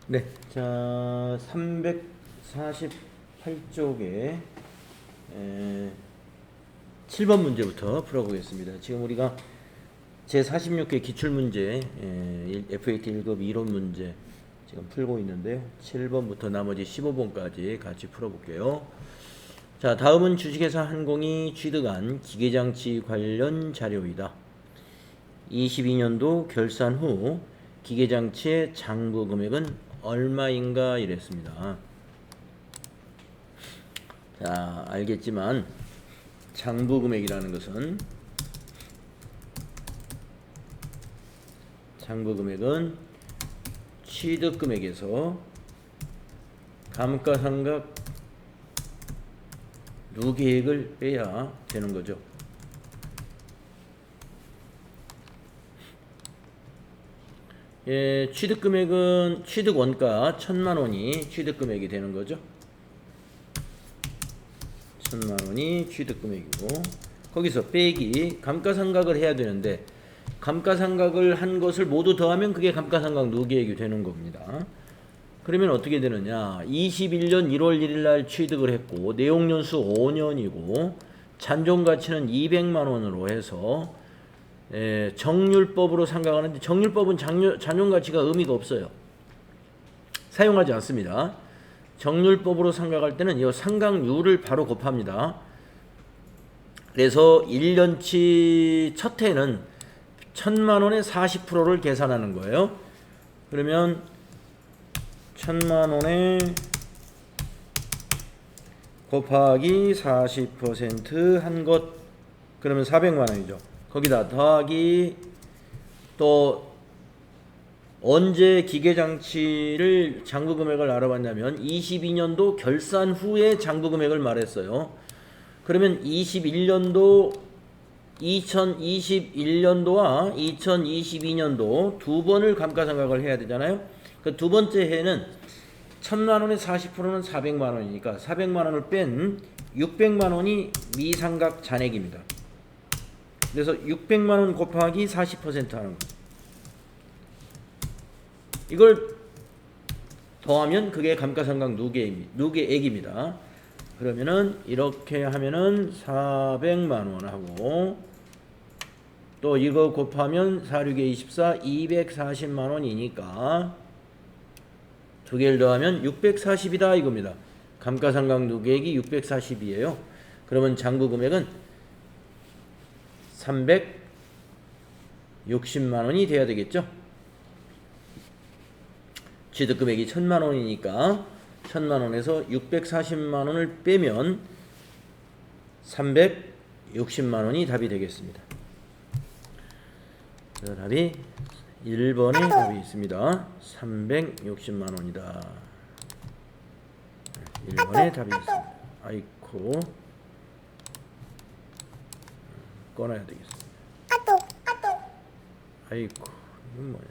네, 자 348쪽에 7번 문제부터 풀어보겠습니다. 지금 우리가 제46회 기출문제 FAT 1급 이론 문제 지금 풀고 있는데요. 7번부터 나머지 15번까지 같이 풀어볼게요. 자, 다음은 주식회사 한공이 취득한 기계장치 관련 자료이다. 22년도 결산 후 기계장치의 장부 금액은 얼마인가 이랬습니다. 자, 알겠지만 장부 금액이라는 것은 취득 금액에서 감가상각 누계액을 빼야 되는 거죠. 예, 취득금액은 취득 원가 1,000만원이 취득금액이 되는 거죠. 1,000만원이 취득금액이고, 거기서 빼기 감가상각을 해야 되는데, 감가상각을 한 것을 모두 더하면 그게 감가상각 누계액이 되는 겁니다. 그러면 어떻게 되느냐? 21년 1월 1일 날 취득을 했고, 내용연수 5년이고, 잔존가치는 200만원으로 해서 정률법으로 상각하는데, 정률법은 잔존가치가 의미가 없어요. 사용하지 않습니다. 정률법으로 상각할 때는 이 상각률을 바로 곱합니다. 그래서 1년치 첫 해는 1,000만원의 40%를 계산하는 거예요. 그러면 1,000만원에 곱하기 40% 한 것, 그러면 400만원이죠. 거기다 더하기 또 언제 기계장치를 장부금액을 알아봤냐면 22년도 결산 후에 장부금액을 말했어요. 그러면 2021년도와 2022년도 두 번을 감가상각을 해야 되잖아요. 그 두 번째 해는 1,000만원의 40%는 400만원이니까 400만원을 뺀 600만원이 미상각 잔액입니다. 그래서 600만원 곱하기 40% 하는 거죠. 이걸 더하면 그게 감가상각 누계액입니다. 그러면은 이렇게 하면은 400만원 하고, 또 이거 곱하면 4, 6에 24, 240만원이니까 두 개를 더하면 640이다 이겁니다. 감가상각 누계액이 640이에요. 그러면 장부금액은 360만원이 돼야 되겠죠. 취득금액이 1,000만원이니까 1,000만원에서 640만원을 빼면 360만원이 답이 되겠습니다. 그래서 답이 1번에 답이 있습니다. 360만원이다. 1번에 답이 있습니다. 아이코, 꺼놔야 되겠습니다. 아이코, 이건 뭐야?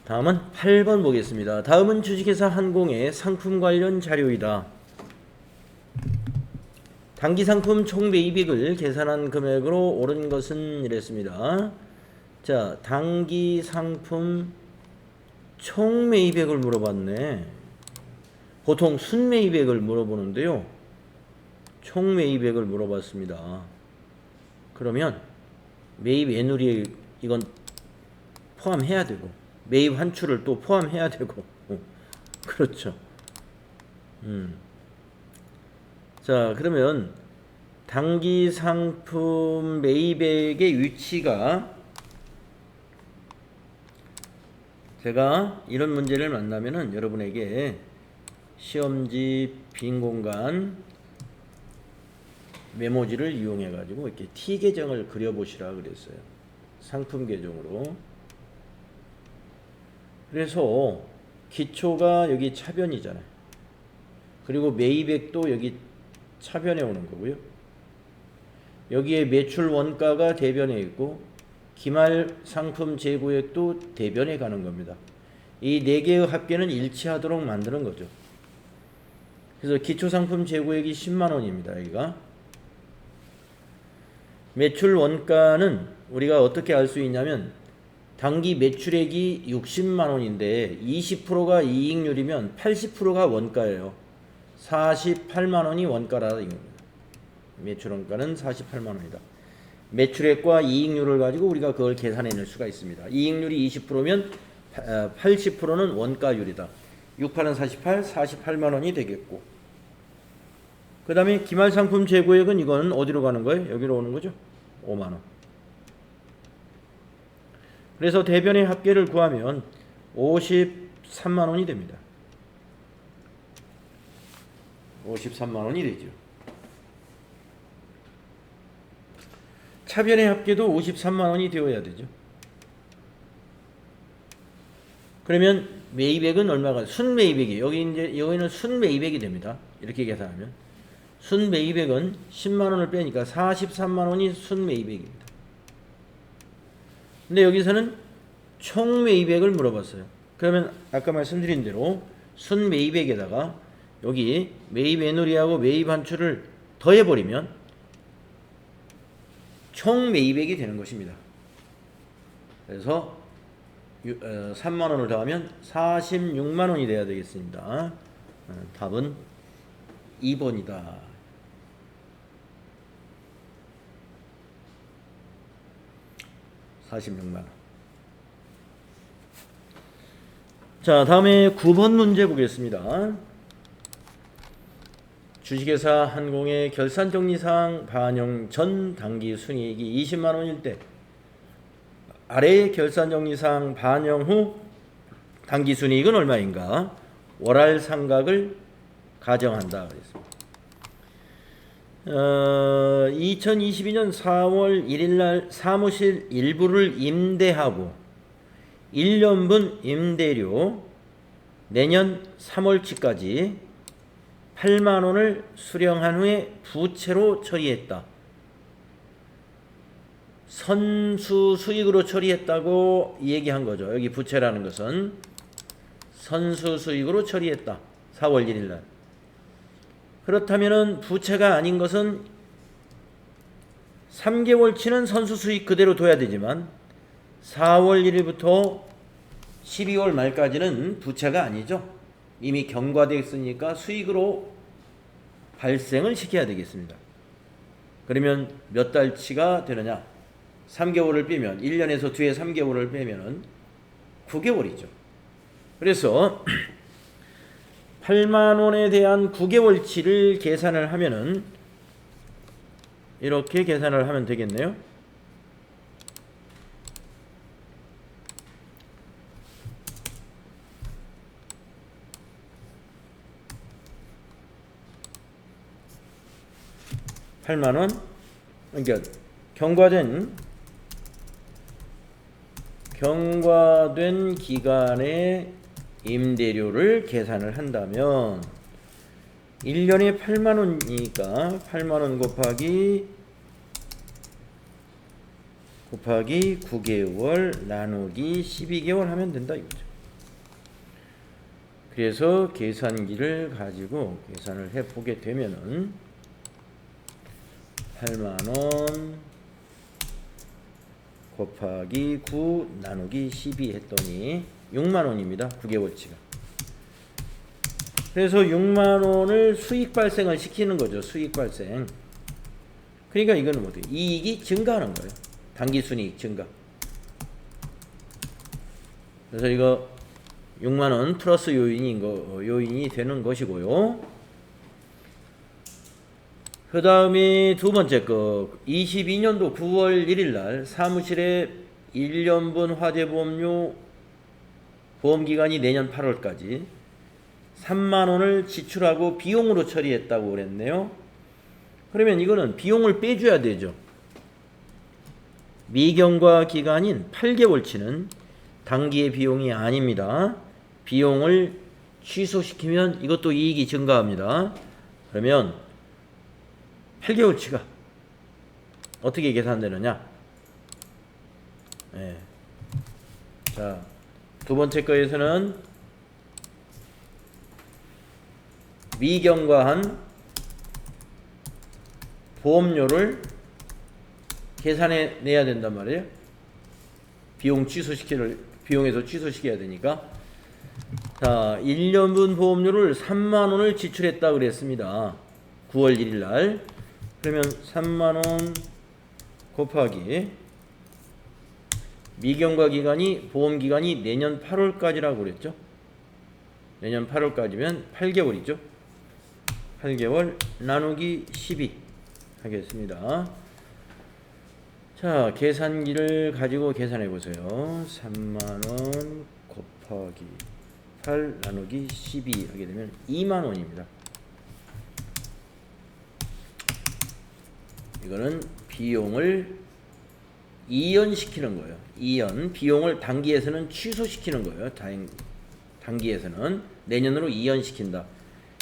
다음은 8번 보겠습니다. 다음은 주식회사 한공의 상품 관련 자료이다. 당기상품 총 매입액을 계산한 금액으로 옳은 것은 이랬습니다. 자, 당기상품 총 매입액을 물어봤네. 보통 순매입액을 물어보는데요. 총 매입액을 물어봤습니다. 그러면 매입 애누리액 이건 포함해야 되고, 매입 환출을 또 포함해야 되고, 그렇죠. 자, 그러면 당기상품 매입액의 위치가, 제가 이런 문제를 만나면은 여러분에게 시험지 빈 공간 메모지를 이용해 가지고 이렇게 T 계정을 그려보시라 그랬어요. 상품 계정으로. 그래서 기초가 여기 차변이잖아요. 그리고 매입액도 여기 차변에 오는 거고요. 여기에 매출 원가가 대변에 있고 기말 상품 재고액도 대변에 가는 겁니다. 이 네 개의 합계는 일치하도록 만드는 거죠. 그래서 기초상품 재고액이 10만원입니다. 여기가. 매출 원가는 우리가 어떻게 알 수 있냐면 당기 매출액이 60만 원인데 20%가 이익률이면 80%가 원가예요. 48만 원이 원가라 이겁니다. 매출 원가는 48만 원이다. 매출액과 이익률을 가지고 우리가 그걸 계산해낼 수가 있습니다. 이익률이 20%면 80%는 원가율이다. 68은 48, 48만 원이 되겠고, 그 다음에 기말상품 재고액은 이거는 어디로 가는 거예요? 여기로 오는 거죠? 5만 원. 그래서 대변의 합계를 구하면 53만 원이 됩니다. 53만 원이 되죠. 차변의 합계도 53만 원이 되어야 되죠. 그러면 매입액은 얼마가? 순매입액이 여기는 순매입액이 됩니다. 이렇게 계산하면 순매입액은 10만 원을 빼니까 43만 원이 순매입액입니다. 근데 여기서는 총매입액을 물어봤어요. 그러면 아까 말씀드린 대로 순매입액에다가 여기 매입 애누리하고 매입 환출을 더해버리면 총매입액이 되는 것입니다. 그래서 3만 원을 더하면 46만 원이 돼야 되겠습니다. 답은 2번이다. 자, 다음에 9번 문제 보겠습니다. 주식회사 한공의 결산정리사항 반영 전 당기 순이익이 20만 원일 때 아래의 결산정리사항 반영 후 당기 순이익은 얼마인가? 월할 상각을 가정한다. 그랬습니다. 2022년 4월 1일 날 사무실 일부를 임대하고 1년분 임대료 내년 3월치까지 8만 원을 수령한 후에 부채로 처리했다. 선수 수익으로 처리했다고 얘기한 거죠. 여기 부채라는 것은 선수 수익으로 처리했다. 4월 1일 날. 그렇다면은 부채가 아닌 것은 3개월치는 선수 수익 그대로 둬야 되지만 4월 1일부터 12월 말까지는 부채가 아니죠. 이미 경과되어 있으니까 수익으로 발생을 시켜야 되겠습니다. 그러면 몇 달치가 되느냐? 3개월을 빼면 1년에서 뒤에 3개월을 빼면은 9개월이죠. 그래서 8만 원에 대한 9개월치를 계산을 하면은 이렇게 계산을 하면 되겠네요. (8만 원) 그러니까 경과된 기간의 임대료를 계산을 한다면 1년에 8만 원이니까 8만 원 곱하기 9개월 나누기 12개월 하면 된다 이거죠. 그래서 계산기를 가지고 계산을 해 보게 되면은 8만 원 곱하기 9 나누기 12 했더니 6만 원입니다. 9개월치가. 그래서 6만 원을 수익 발생을 시키는 거죠. 수익 발생. 그러니까 이거는 뭐죠? 이익이 증가하는 거예요. 당기순이익 증가. 그래서 이거 6만 원 플러스 요인이 되는 것이고요. 그 다음에 두 번째 거 22년도 9월 1일 날 사무실에 1년분 화재보험료 보험기간이 내년 8월까지 3만 원을 지출하고 비용으로 처리했다고 그랬네요. 그러면 이거는 비용을 빼줘야 되죠. 미경과 기간인 8개월치는 당기의 비용이 아닙니다. 비용을 취소시키면 이것도 이익이 증가합니다. 그러면 8개월치가 어떻게 계산되느냐? 네. 자, 두 번째 거에서는 미경과한 보험료를 계산해 내야 된단 말이에요. 비용에서 취소시켜야 되니까. 자, 1년분 보험료를 3만 원을 지출했다 그랬습니다. 9월 1일 날. 그러면 3만 원 곱하기 미경과 기간이 보험 기간이 내년 8월까지라고 그랬죠. 내년 8월까지면 8개월이죠. 8개월 나누기 12 하겠습니다. 자, 계산기를 가지고 계산해 보세요. 3만원 곱하기 8 나누기 12 하게 되면 2만원입니다. 이거는 비용을 이연시키는 거예요. 이연. 비용을 단기에서는 취소시키는 거예요. 단기에서는 내년으로 이연시킨다.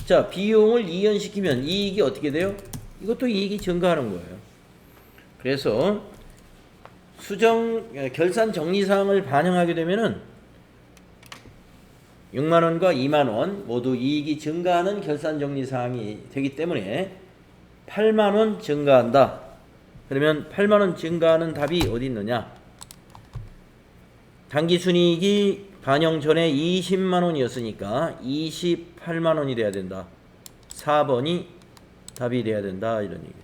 자, 비용을 이연시키면 이익이 어떻게 돼요? 이것도 이익이 증가하는 거예요. 그래서 결산 정리사항을 반영하게 되면은 6만원과 2만원 모두 이익이 증가하는 결산 정리사항이 되기 때문에 8만원 증가한다. 그러면 8만원 증가하는 답이 어디 있느냐? 당기순이익이 반영 전에 20만원이었으니까 28만원이 돼야 된다. 4번이 답이 돼야 된다. 이런 얘기입니다.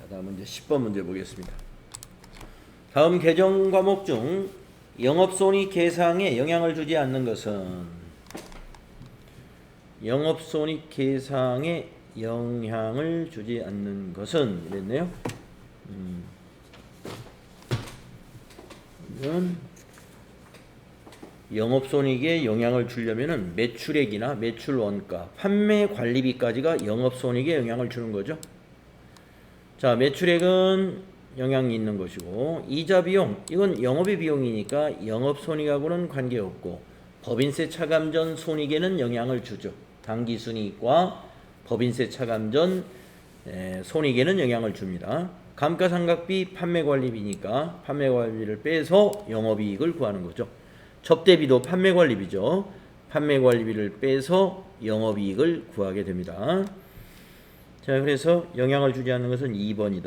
다음은 이제 10번 문제 보겠습니다. 다음 개정 과목 중 영업손익 계상에 영향을 주지 않는 것은 영업손익 계상에 영향을 주지 않는 것은 이랬네요. 이건 영업손익에 영향을 주려면은 매출액이나 매출 원가, 판매 관리비까지가 영업손익에 영향을 주는 거죠. 자, 매출액은 영향이 있는 것이고 이자 비용, 이건 영업의 비용이니까 영업손익하고는 관계없고 법인세 차감 전 손익에는 영향을 주죠. 당기순이익과 법인세 차감 전 손익에는 영향을 줍니다. 감가상각비 판매관리비니까 판매관리비를 빼서 영업이익을 구하는 거죠. 접대비도 판매관리비죠. 판매관리비를 빼서 영업이익을 구하게 됩니다. 자, 그래서 영향을 주지 않는 것은 2번이다.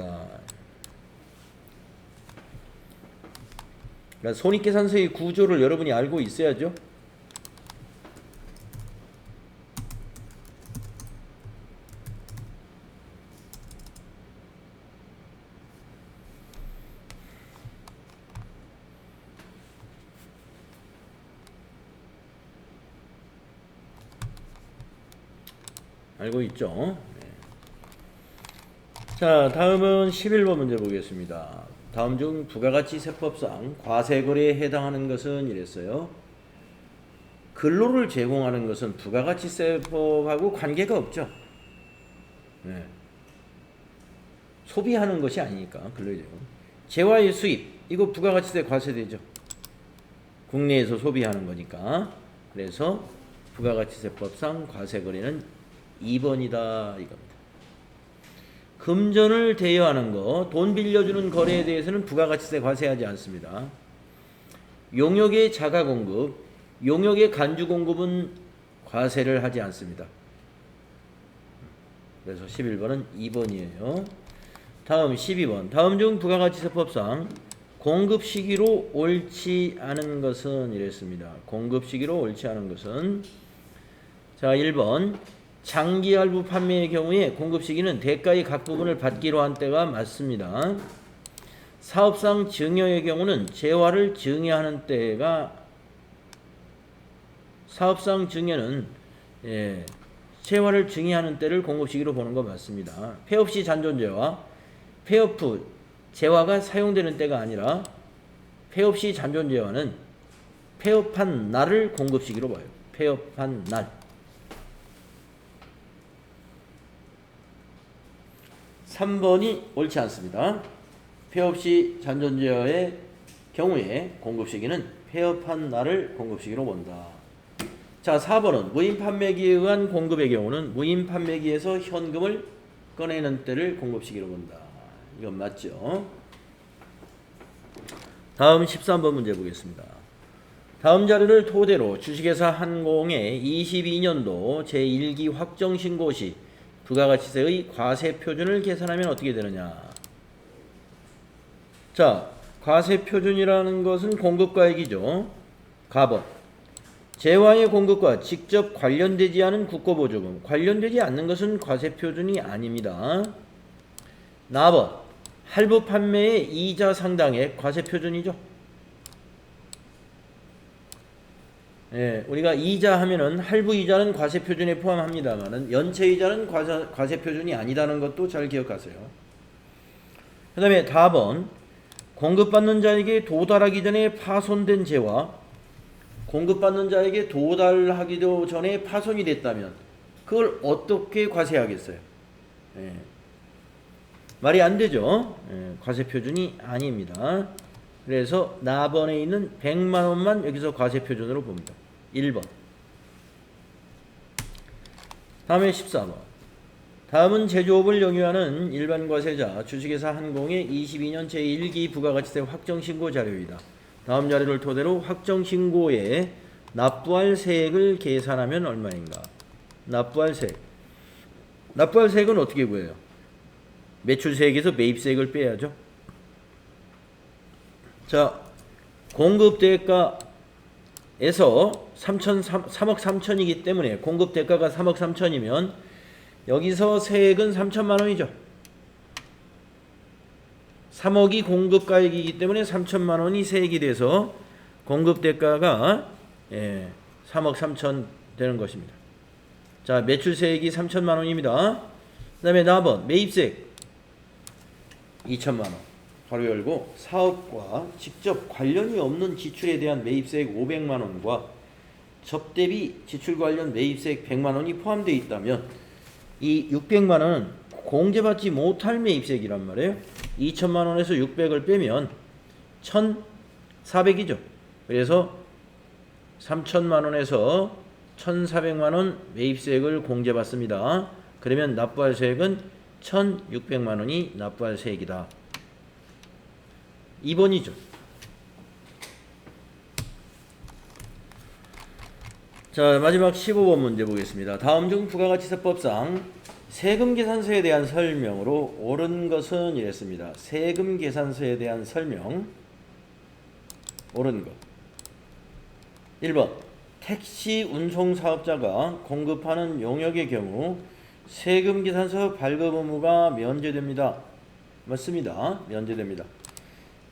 그러니까 손익계산서의 구조를 여러분이 알고 있어야죠. 알고 있죠? 네. 자, 다음은 11번 문제 보겠습니다. 다음 중 부가가치세법상 과세거래에 해당하는 것은 이랬어요. 근로를 제공하는 것은 부가가치세법하고 관계가 없죠. 네. 소비하는 것이 아니니까 근로제공. 재화의 수입, 이거 부가가치세 과세되죠. 국내에서 소비하는 거니까. 그래서 부가가치세법상 과세거래는 2번이다 이겁니다. 금전을 대여하는 거, 돈 빌려주는 거래에 대해서는 부가가치세 과세하지 않습니다. 용역의 자가공급, 용역의 간주공급은 과세를 하지 않습니다. 그래서 11번은 2번이에요. 다음 12번. 다음 중 부가가치세법상 공급 시기로 옳지 않은 것은 이랬습니다. 공급 시기로 옳지 않은 것은 자, 1번. 장기 할부 판매의 경우에 공급 시기는 대가의 각 부분을 받기로 한 때가 맞습니다. 사업상 증여의 경우는 재화를 증여하는 때가 사업상 증여는 재화를 증여하는 때를 공급 시기로 보는 거 맞습니다. 폐업 시 잔존재화, 폐업 후 재화가 사용되는 때가 아니라 폐업 시 잔존재화는 폐업한 날을 공급 시기로 봐요. 폐업한 날. 3번이 옳지 않습니다. 폐업 시 잔존재화의 경우에 공급 시기는 폐업한 날을 공급 시기로 본다. 자, 4번은 무인 판매기에 의한 공급의 경우는 무인 판매기에서 현금을 꺼내는 때를 공급 시기로 본다. 이건 맞죠? 다음 13번 문제 보겠습니다. 다음 자료를 토대로 주식회사 한공의 22년도 제1기 확정신고 시 부가가치세의 과세표준을 계산하면 어떻게 되느냐. 자, 과세표준이라는 것은 공급가액이죠. 가번. 재화의 공급과 직접 관련되지 않은 국고보조금. 관련되지 않는 것은 과세표준이 아닙니다. 나번. 할부 판매의 이자 상당액 과세표준이죠. 예, 우리가 이자 하면은 할부 이자는 과세표준에 포함합니다만은 연체 이자는 과세표준이 아니다는 것도 잘 기억하세요. 그 다음에 다번. 공급받는 자에게 도달하기 전에 파손된 재화. 공급받는 자에게 도달하기도 전에 파손이 됐다면 그걸 어떻게 과세하겠어요? 예. 말이 안 되죠. 예. 과세표준이 아닙니다. 그래서 나번에 있는 100만 원만 여기서 과세표준으로 봅니다. 1번. 다음에 14번. 다음은 제조업을 영유하는 일반 과세자 주식회사 한공의 22년 제1기 부가가치세 확정신고 자료이다. 다음 자료를 토대로 확정신고에 납부할 세액을 계산하면 얼마인가? 납부할 세액. 납부할 세액은 어떻게 구해요? 매출세액에서 매입세액을 빼야죠. 자, 공급대가에서 3억 3천이기 때문에 공급대가가 3억 3천이면 여기서 세액은 3천만 원이죠. 3억이 공급가액이기 때문에 3천만 원이 세액이 돼서 공급대가가 3억 3천 되는 것입니다. 자, 매출세액이 3천만 원입니다. 그 다음에 나번 매입세액 2천만 원. 가로 열고 사업과 직접 관련이 없는 지출에 대한 매입세액 500만 원과 접대비 지출 관련 매입세액 100만 원이 포함되어 있다면 이 600만 원은 공제받지 못할 매입세액이란 말이에요. 2천만 원에서 600을 빼면 1,400이죠. 그래서 3천만 원에서 1,400만 원 매입세액을 공제받습니다. 그러면 납부할 세액은 1,600만 원이 납부할 세액이다. 2번이죠. 자, 마지막 15번 문제 보겠습니다. 다음 중 부가가치세법상 세금계산서에 대한 설명으로 옳은 것은 이랬습니다. 세금계산서에 대한 설명 옳은 것. 1번 택시 운송사업자가 공급하는 용역의 경우 세금계산서 발급 의무가 면제됩니다. 맞습니다. 면제됩니다.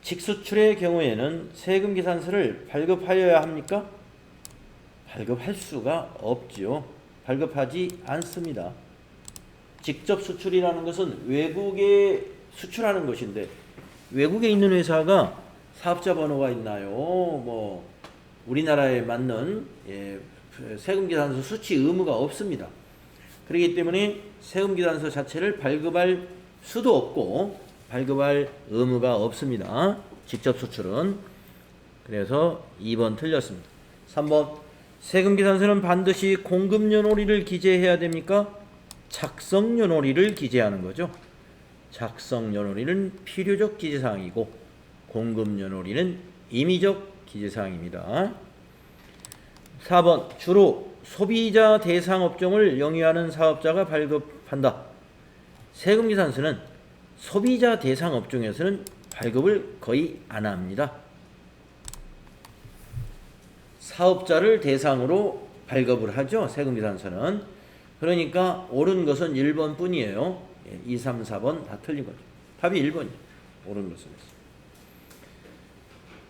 직수출의 경우에는 세금계산서를 발급하여야 합니까? 발급할 수가 없지요. 발급하지 않습니다. 직접 수출이라는 것은 외국에 수출하는 것인데 외국에 있는 회사가 사업자 번호가 있나요? 뭐 우리나라에 맞는 세금계산서 수취 의무가 없습니다. 그렇기 때문에 세금계산서 자체를 발급할 수도 없고 발급할 의무가 없습니다. 직접 수출은. 그래서 2번 틀렸습니다. 3번 세금계산서는 반드시 공급연월일을 기재해야 됩니까? 작성연월일을 기재하는 거죠. 작성연월일은 필요적 기재사항이고 공급연월일은 임의적 기재사항입니다. 4번 주로 소비자 대상 업종을 영위하는 사업자가 발급한다. 세금계산서는 소비자 대상 업종에서는 발급을 거의 안 합니다. 사업자를 대상으로 발급을 하죠. 세금계산서는. 그러니까 옳은 것은 1번 뿐이에요. 2, 3, 4번 다 틀린 거죠. 답이 1번이에요. 옳은 것은.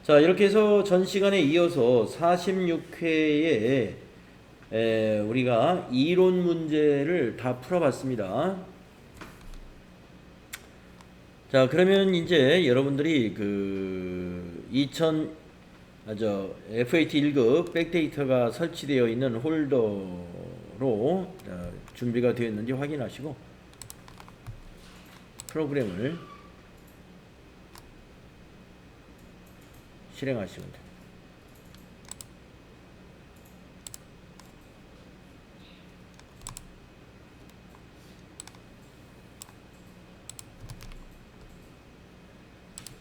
자, 이렇게 해서 전 시간에 이어서 46회에 우리가 이론 문제를 다 풀어봤습니다. 자, 그러면 이제 여러분들이 FAT 1급 백데이터가 설치되어 있는 홀더로 준비가 되어 있는지 확인하시고 프로그램을 실행하시면 됩니다.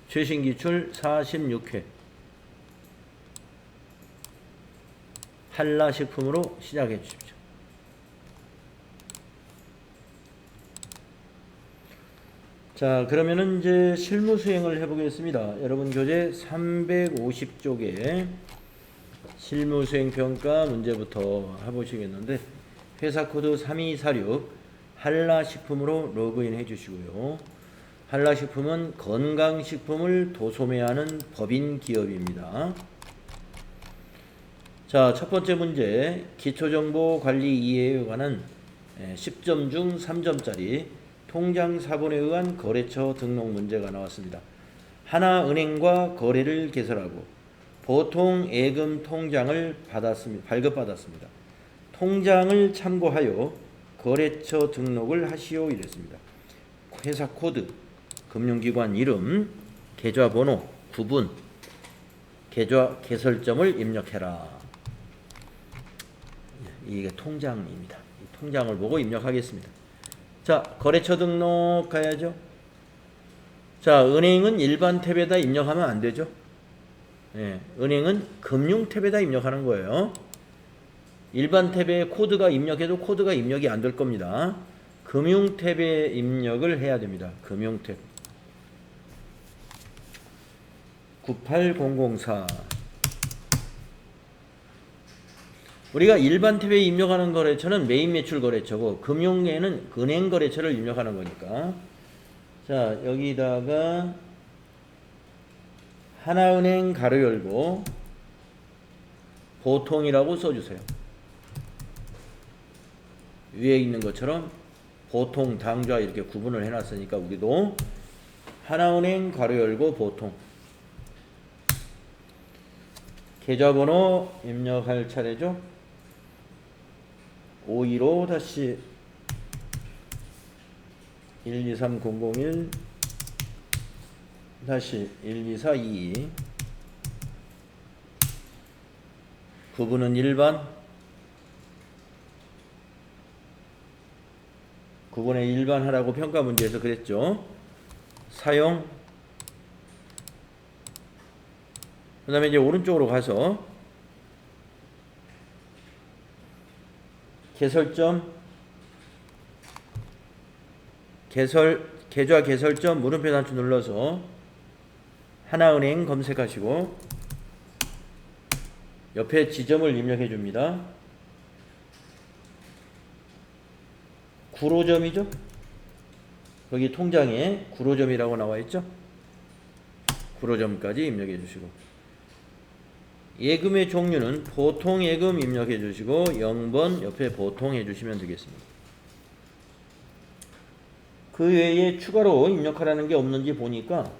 최신 기출 46회 한라식품으로 시작해 주십시오. 자, 그러면은 이제 실무 수행을 해보겠습니다. 여러분 교재 350쪽에 실무 수행 평가 문제부터 해보시겠는데, 회사 코드 3246 한라식품으로 로그인 해주시고요. 한라식품은 건강식품을 도소매하는 법인 기업입니다. 자, 첫 번째 문제, 기초정보관리 이해에 관한 10점 중 3점짜리 통장사본에 의한 거래처 등록 문제가 나왔습니다. 하나은행과 거래를 개설하고 보통 예금 통장을 발급받았습니다. 통장을 참고하여 거래처 등록을 하시오 이랬습니다. 회사 코드, 금융기관 이름, 계좌번호, 구분, 계좌 개설점을 입력해라. 이게 통장입니다. 통장을 보고 입력하겠습니다. 자, 거래처 등록 가야죠. 자, 은행은 일반 탭에다 입력하면 안 되죠. 예, 은행은 금융 탭에다 입력하는 거예요. 일반 탭에 코드가 입력해도 코드가 입력이 안 될 겁니다. 금융 탭에 입력을 해야 됩니다. 금융 탭. 98004. 우리가 일반 탭에 입력하는 거래처는 메인 매출 거래처고, 금융에는 은행 거래처를 입력하는 거니까. 자, 여기다가 하나은행 가로 열고 보통이라고 써주세요. 위에 있는 것처럼 보통, 당좌 이렇게 구분을 해놨으니까 우리도 하나은행 가로 열고 보통. 계좌번호 입력할 차례죠. 515-123001-1242 구분은 일반, 구분의 일반 하라고 평가 문제에서 그랬죠. 사용, 그 다음에 이제 오른쪽으로 가서 개설점, 계좌 개설점 물음표 단추 눌러서 하나은행 검색하시고 옆에 지점을 입력해 줍니다. 구로점이죠. 거기 통장에 구로점이라고 나와 있죠. 구로점까지 입력해 주시고, 예금의 종류는 보통 예금 입력해 주시고 0번 옆에 보통 해주시면 되겠습니다. 그 외에 추가로 입력하라는 게 없는지 보니까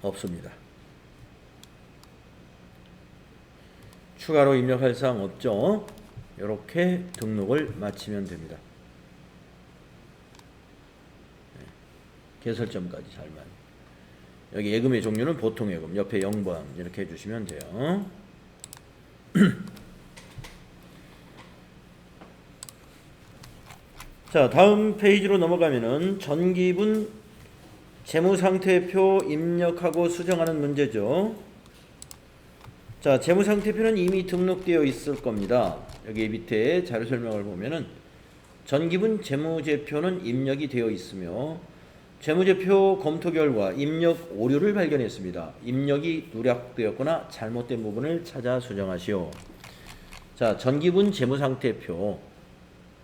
없습니다. 추가로 입력할 사항 없죠. 이렇게 등록을 마치면 됩니다. 개설점까지 잘만. 여기 예금의 종류는 보통 예금, 옆에 0번 이렇게 해주시면 돼요. 자, 다음 페이지로 넘어가면은 전기분 재무상태표 입력하고 수정하는 문제죠. 자, 재무상태표는 이미 등록되어 있을 겁니다. 여기 밑에 자료 설명을 보면은 전기분 재무제표는 입력이 되어 있으며 재무제표 검토 결과 입력 오류를 발견했습니다. 입력이 누락되었거나 잘못된 부분을 찾아 수정하시오. 자, 전기분 재무상태표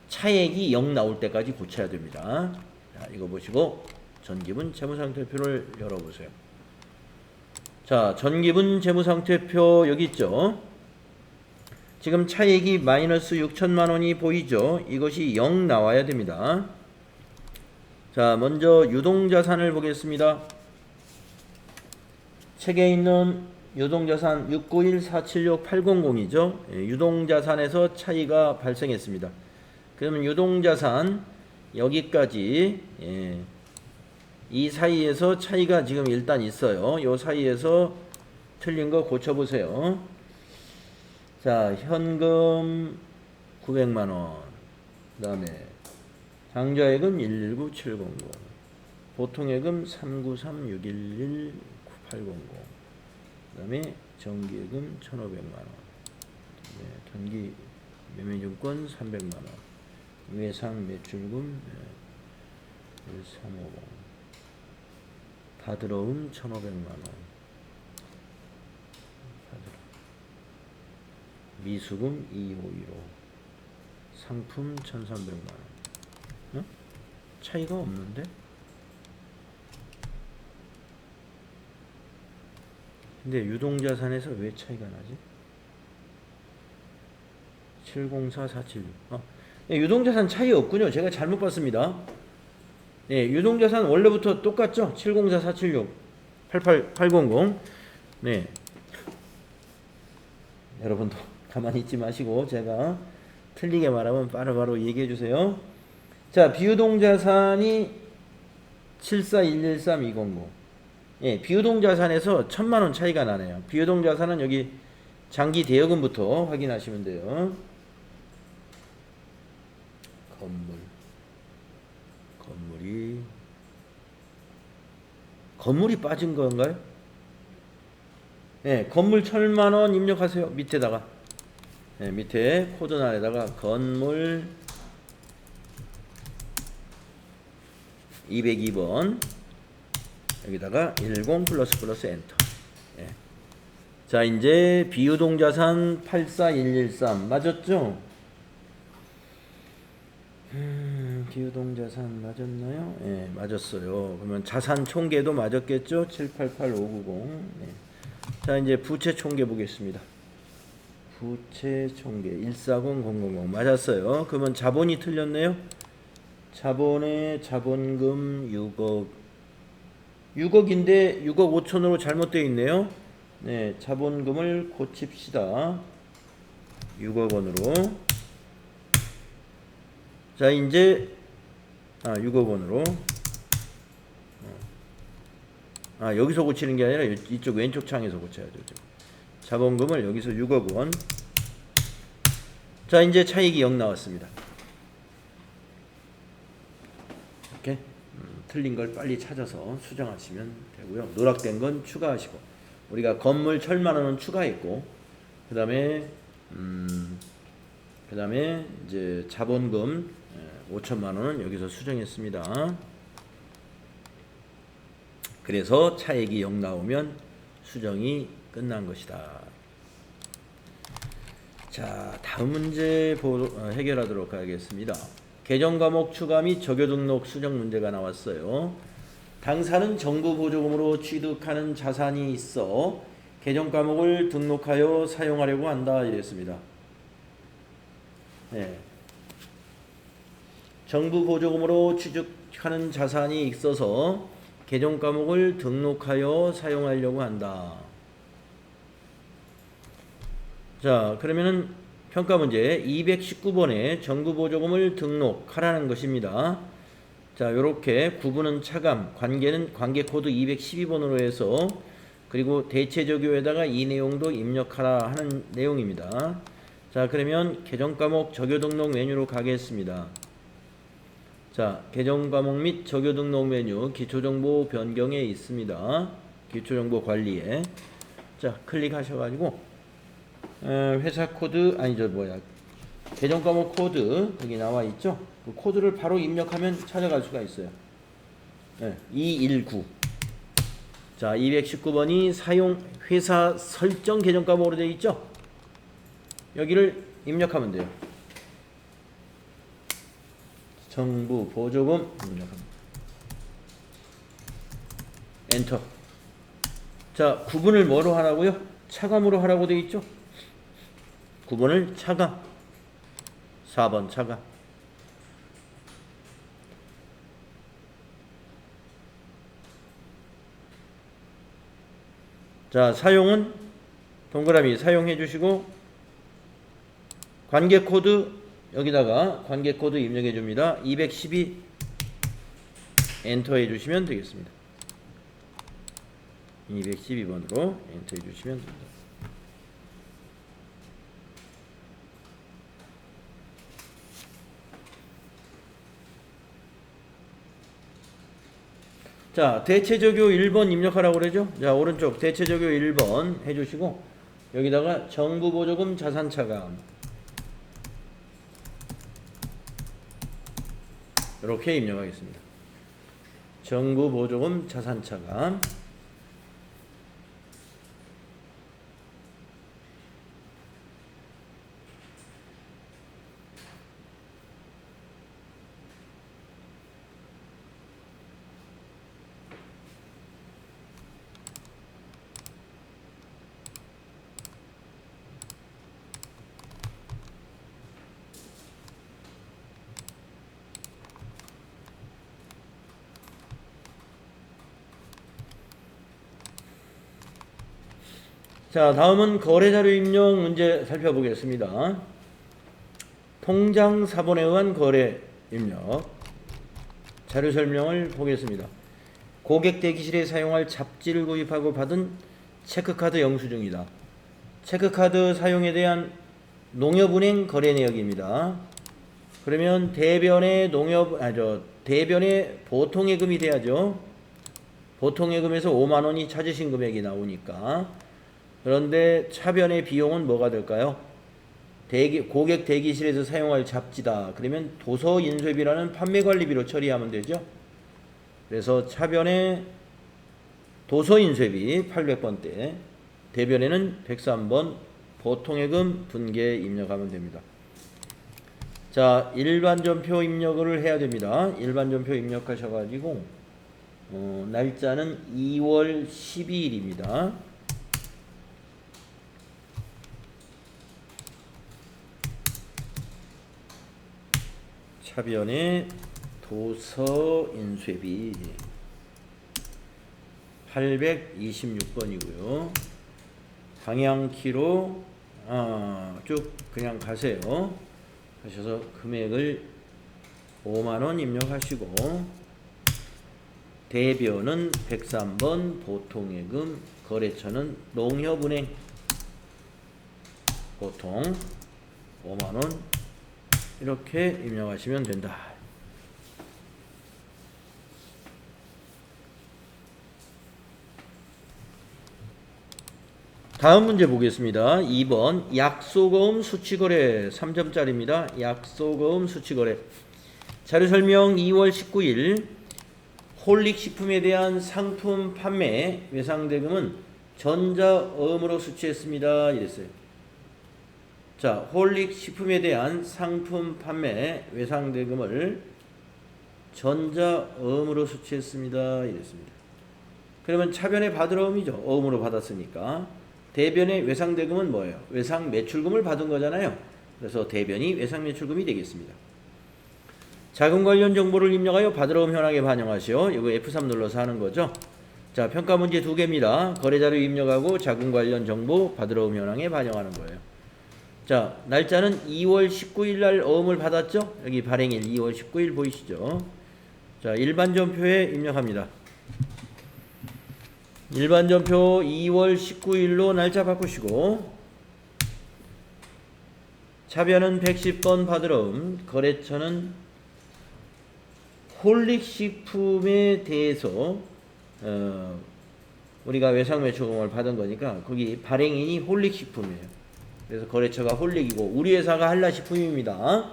차액이 0 나올 때까지 고쳐야 됩니다. 자, 이거 보시고 전기분 재무상태표를 열어보세요. 자, 전기분 재무상태표 여기 있죠. 지금 차액이 마이너스 6천만 원이 보이죠. 이것이 0 나와야 됩니다. 자, 먼저 유동자산을 보겠습니다. 책에 있는 유동자산 691476800이죠. 유동자산에서 차이가 발생했습니다. 그러면 유동자산 여기까지, 이 사이에서 차이가 지금 일단 있어요. 이 사이에서 틀린 거 고쳐보세요. 자, 현금 900만원, 그 다음에 장자예금 119700, 보통예금 3936119800, 그 다음에 정기예금 1500만원, 네, 단기 매매증권 300만원, 그 외상 매출금 1350 다 들어온 1500만원 미수금 2515 상품 1300만원 어? 차이가 없는데? 근데 유동자산에서 왜 차이가 나지? 704476 유동자산 차이 없군요. 제가 잘못 봤습니다. 네, 유동자산 원래부터 똑같죠? 704476 88800 네. 여러분도 가만히 있지 마시고 제가 틀리게 말하면 바로바로 얘기해 주세요. 자, 비유동자산이 74113,200 예, 비유동자산에서 1000만원 차이가 나네요. 비유동자산은 여기 장기 대여금부터 확인하시면 돼요. 건물이 빠진 건가요? 네, 건물 1000만원 입력하세요. 밑에다가 네, 밑에 코드란에다가 건물 202번 여기다가 10 플러스 엔터. 네. 자, 이제 비유동자산 84113 맞았죠? 비유동자산 맞았나요? 네, 맞았어요. 그러면 자산 총계도 맞았겠죠? 788590. 네. 자, 이제 부채 총계 보겠습니다. 부채 총계 140000 맞았어요. 그러면 자본이 틀렸네요. 자본의 자본금 6억인데 6억 5천으로 잘못되어 있네요. 네, 자본금을 고칩시다. 6억 원으로. 자, 이제 6억 원으로. 여기서 고치는 게 아니라 이쪽 왼쪽 창에서 고쳐야죠. 자본금을 여기서 6억 원. 자, 이제 차익이 0 나왔습니다. 이렇게 틀린 걸 빨리 찾아서 수정하시면 되고요. 노락된 건 추가하시고, 우리가 건물 1000만 원은 추가했고, 그다음에 이제 자본금 5천만 원은 여기서 수정했습니다. 그래서 차익이 0 나오면 수정이 끝난 것이다. 자, 다음 문제 해결하도록 하겠습니다. 개정과목 추가 및 적요 등록 수정 문제가 나왔어요. 당사는 정부 보조금으로 취득하는 자산이 있어 개정과목을 등록하여 사용하려고 한다 이랬습니다. 네. 정부 보조금으로 취득하는 자산이 있어서 개정과목을 등록하여 사용하려고 한다. 자, 그러면은 평가 문제 219번에 정부 보조금을 등록하라는 것입니다. 자, 요렇게 구분은 차감, 관계 코드 212번으로 해서 그리고 대체 적요에다가 이 내용도 입력하라 하는 내용입니다. 자, 그러면 개정과목 적요 등록 메뉴로 가겠습니다. 자, 개정과목 및 적요 등록 메뉴 기초정보 변경에 있습니다. 기초정보 관리에. 자, 클릭하셔가지고 회사 코드 개정과목 코드 여기 나와 있죠? 그 코드를 바로 입력하면 찾아갈 수가 있어요. 네, 219. 자, 219번이 사용 회사 설정 개정과목으로 되어 있죠? 여기를 입력하면 돼요. 정부 보조금 입력합니다. 엔터. 자, 구분을 뭐로 하라고요? 차감으로 하라고 되어 있죠? 구분을 차감. 4번 차감. 자, 사용은 동그라미 사용해 주시고 관계 코드 여기다가 관계 코드 입력해 줍니다. 212 엔터 해 주시면 되겠습니다. 212번으로 엔터 해 주시면 됩니다. 자, 대체적요 1번 입력하라고 그러죠? 자, 오른쪽 대체적요 1번 해주시고 여기다가 정부보조금 자산차감 이렇게 입력하겠습니다. 정부 보조금 자산차감. 자, 다음은 거래자료 입력 문제 살펴보겠습니다. 통장 사본에 의한 거래 입력. 자료 설명을 보겠습니다. 고객 대기실에 사용할 잡지를 구입하고 받은 체크카드 영수증이다. 체크카드 사용에 대한 농협은행 거래 내역입니다. 그러면 대변의 대변의 보통예금이 돼야죠. 보통예금에서 5만 원이 찾으신 금액이 나오니까. 그런데 차변의 비용은 뭐가 될까요? 고객 대기실에서 사용할 잡지다. 그러면 도서인쇄비라는 판매관리비로 처리하면 되죠. 그래서 차변의 도서인쇄비 800번대, 대변에는 103번 보통예금 분계 입력하면 됩니다. 자, 일반전표 입력을 해야 됩니다. 일반전표 입력하셔가지고 날짜는 2월 12일입니다. 차변의 도서인쇄비 826번이고요. 방향키로 쭉 그냥 가세요. 하셔서 금액을 5만원 입력하시고 대변은 103번 보통예금, 거래처는 농협은행 보통 5만원 이렇게 입력하시면 된다. 다음 문제 보겠습니다. 2번 약소거음 수취거래 3점짜리입니다. 약소거음 수취거래. 자료 설명 2월 19일 홀릭식품에 대한 상품 판매 외상대금은 전자어음으로 수취했습니다. 이랬어요. 자, 홀릭식품에 대한 상품 판매 외상대금을 전자어음으로 수취했습니다. 이랬습니다. 그러면 차변의 받으러 음이죠. 어음으로 받았으니까. 대변의 외상대금은 뭐예요? 외상매출금을 받은 거잖아요. 그래서 대변이 외상매출금이 되겠습니다. 자금 관련 정보를 입력하여 받으러 음 현황에 반영하시오. 이거 F3 눌러서 하는 거죠. 자, 평가 문제 2개입니다. 거래자료 입력하고 자금 관련 정보 받으러 음 현황에 반영하는 거예요. 자, 날짜는 2월 19일 날 어음을 받았죠? 여기 발행일 2월 19일 보이시죠? 자, 일반전표에 입력합니다. 일반전표 2월 19일로 날짜 바꾸시고 차변은 110번 받으러 음, 거래처는 홀릭식품에 대해서 우리가 외상매출금을 받은 거니까 거기 발행인이 홀릭식품이에요. 그래서 거래처가 홀릭이고 우리 회사가 한라식품입니다.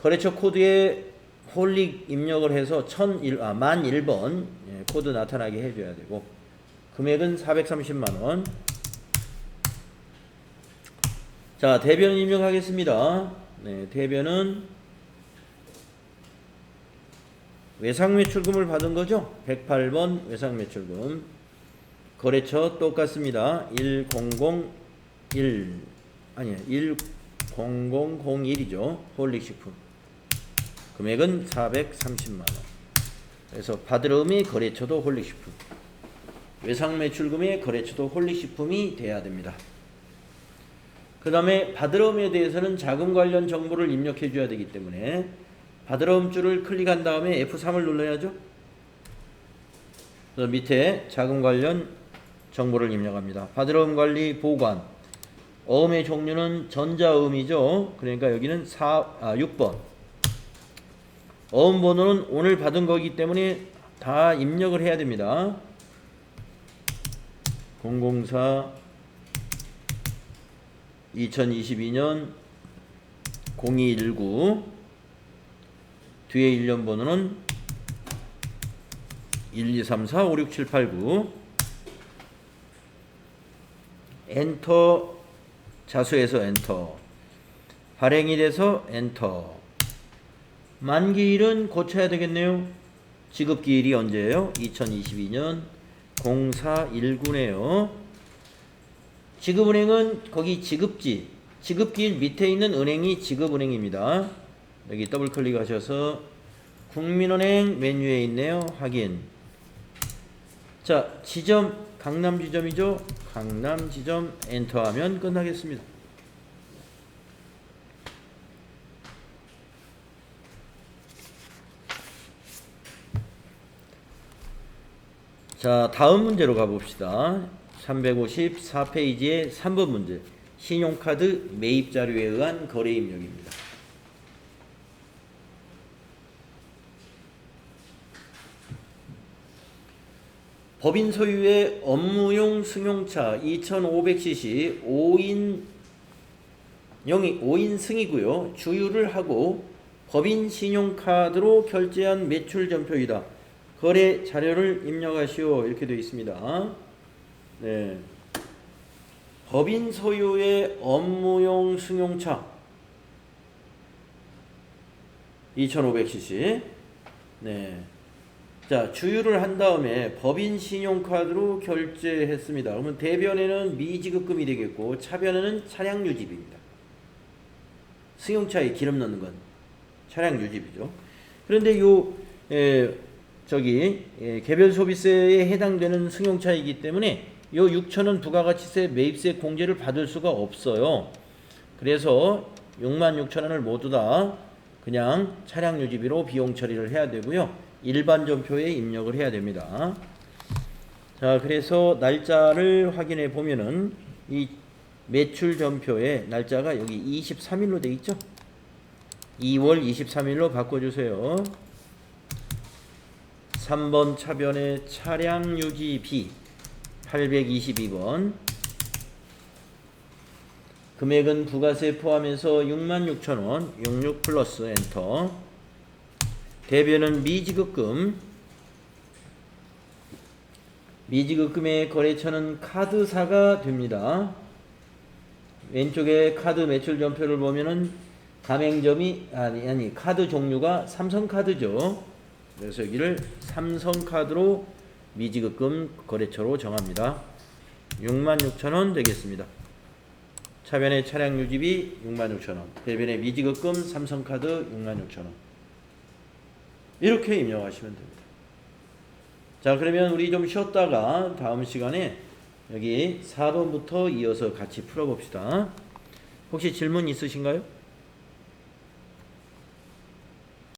거래처 코드에 홀릭 입력을 해서 1001번 코드 나타나게 해줘야 되고 금액은 430만원. 자, 대변 입력하겠습니다. 네, 대변은 외상매출금을 받은 거죠. 108번 외상매출금. 거래처 똑같습니다. 10001이죠. 홀릭식품. 금액은 430만원. 그래서 받으러음의 거래처도 홀릭식품. 외상매출금의 거래처도 홀릭식품이 돼야 됩니다. 그 다음에 받으러음에 대해서는 자금 관련 정보를 입력해 줘야 되기 때문에 받으러음 줄을 클릭한 다음에 F3을 눌러야죠. 그래서 밑에 자금 관련 정보를 입력합니다. 받으러음 관리 보관. 어음의 종류는 전자어음이죠. 그러니까 여기는 6번. 어음 번호는 오늘 받은 거기 때문에 다 입력을 해야 됩니다. 004 2022년 0219 뒤에 일련 번호는 1, 2, 3, 4, 5, 6, 7, 8, 9. 엔터, 자수해서 엔터. 발행이 돼서 엔터. 만기일은 고쳐야 되겠네요. 지급기일이 언제예요? 2022년 0419네요. 지급은행은 거기 지급지, 지급기일 밑에 있는 은행이 지급은행입니다. 여기 더블 클릭하셔서 국민은행 메뉴에 있네요. 확인. 자, 지점 강남 지점이죠. 강남 지점 엔터하면 끝나겠습니다. 자, 다음 문제로 가봅시다. 354페이지의 3번 문제. 신용카드 매입 자료에 의한 거래 입력입니다. 법인 소유의 업무용 승용차 2500cc 5인 승이고요. 주유를 하고 법인 신용카드로 결제한 매출 전표이다. 거래 자료를 입력하시오. 이렇게 되어 있습니다. 네. 법인 소유의 업무용 승용차 2500cc. 네. 자, 주유를 한 다음에 법인 신용카드로 결제했습니다. 그러면 대변에는 미지급금이 되겠고 차변에는 차량 유지비입니다. 승용차에 기름 넣는 건 차량 유지비죠. 그런데 개별 소비세에 해당되는 승용차이기 때문에 요 6,000원 부가가치세 매입세 공제를 받을 수가 없어요. 그래서 66,000원을 모두 다 그냥 차량 유지비로 비용 처리를 해야 되고요. 일반 전표에 입력을 해야 됩니다. 자, 그래서 날짜를 확인해 보면은 이 매출 전표에 날짜가 여기 23일로 돼 있죠. 2월 23일로 바꿔주세요. 3번 차변의 차량 유지비 822번. 금액은 부가세 포함해서 66,000원. 66 플러스 엔터. 대변은 미지급금. 미지급금의 거래처는 카드사가 됩니다. 왼쪽에 카드 매출 전표를 보면은 가맹점이 카드 종류가 삼성카드죠. 그래서 여기를 삼성카드로 미지급금 거래처로 정합니다. 66,000원 되겠습니다. 차변의 차량 유지비 66,000원, 대변의 미지급금 삼성카드 66,000원. 이렇게 입력하시면 됩니다. 자, 그러면 우리 좀 쉬었다가 다음 시간에 여기 4번부터 이어서 같이 풀어봅시다. 혹시 질문 있으신가요?